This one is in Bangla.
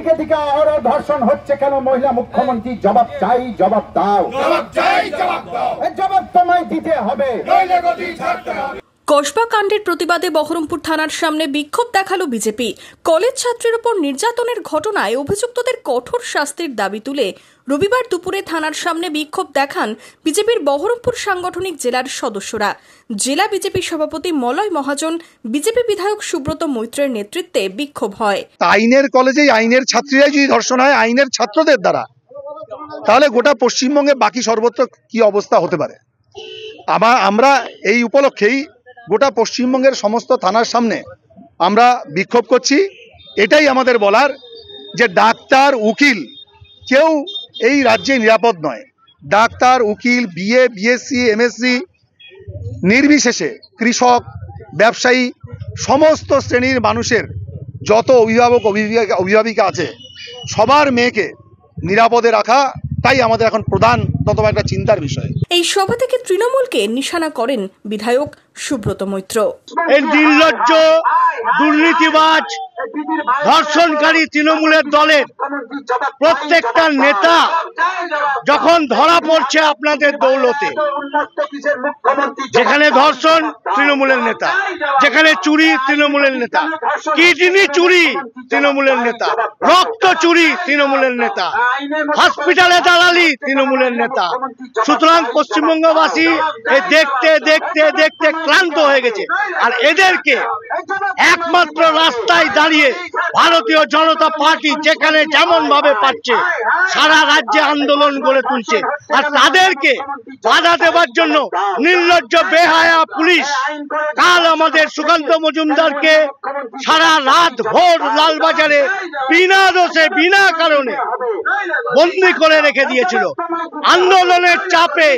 দিকে দিকে আরো ধর্ষণ হচ্ছে কেন? মহিলা মুখ্যমন্ত্রী জবাব চাই, জবাব দাও, জবাব তোমায় দিতে হবে। কসবা কাণ্ডের প্রতিবাদে বহরমপুর থানার সামনে বিক্ষোভ দেখালো বিজেপি। কলেজ ছাত্রীর উপর নির্যাতনের ঘটনায় অভিযুক্তদের কঠোর শাস্তির দাবি তুলে রবিবার দুপুরে থানার সামনে বিক্ষোভ দেখান বিজেপির বহরমপুর সাংগঠনিক জেলার সদস্যরা। জেলা বিজেপি সভাপতি মলয় মহাজন, বিজেপি বিধায়ক সুব্রত মৈত্রের নেতৃত্বে বিক্ষোভ হয়। আইনের কলেজে আইনের ছাত্রীরাই যদি ধর্ষণ হয় আইনের ছাত্রদের দ্বারা, তাহলে গোটা পশ্চিমবঙ্গে বাকি সর্বত্র কি অবস্থা হতে পারে। আমরা এই উপলক্ষেই গোটা পশ্চিমবঙ্গের সমস্ত থানার সামনে আমরা বিক্ষোভ করছি। এটাই আমাদের বলার যে ডাক্তার, উকিল কেউ এই রাজ্যে নিরাপদ নয়। ডাক্তার, উকিল, বিএ, বিএসসি, এমএসসি নির্বিশেষে কৃষক, ব্যবসায়ী, সমস্ত শ্রেণীর মানুষের যত অভিভাবক অভিভাবিকা আছে সবার মেয়েকে নিরাপদে রাখা, তাই আমাদের এখন প্রধান তথা একটা চিন্তার বিষয়। এই সভা থেকে তৃণমূলকে নিশানা করেন বিধায়ক সুব্রত মৈত্র। এই নির্লজ্জ, দুর্নীতিবাজ, ধর্ষণকারী তৃণমূলের দলের প্রত্যেকটা নেতা যখন ধরা পড়ছে আপনাদের দৌলতে, যেখানে ধর্ষণ তৃণমূলের নেতা, যেখানে চুরি তৃণমূলের নেতা, কিডনি চুরি তৃণমূলের নেতা, রক্ত চুরি তৃণমূলের নেতা, হসপিটালে দালালি তৃণমূলের নেতা। সুতরাং পশ্চিমবঙ্গবাসী দেখতে দেখতে দেখতে ক্লান্ত হয়ে গেছে। আর এদেরকে একমাত্র রাস্তায় দাঁড়িয়ে ভারতীয় জনতা পার্টি যেখানে যেমন ভাবে পাচ্ছে সারা রাজ্যে আন্দোলন গড়ে তুলছে। আর তাদেরকে বাধা দেওয়ার জন্য নির্লজ্জ বেহায়া পুলিশ কাল আমাদের সুকান্ত মজুমদারকে সারা রাত ভোর লালবাজারে বিনা দোষে বিনা কারণে বন্দী করে রেখে দিয়েছিল। আন্দোলনের চাপে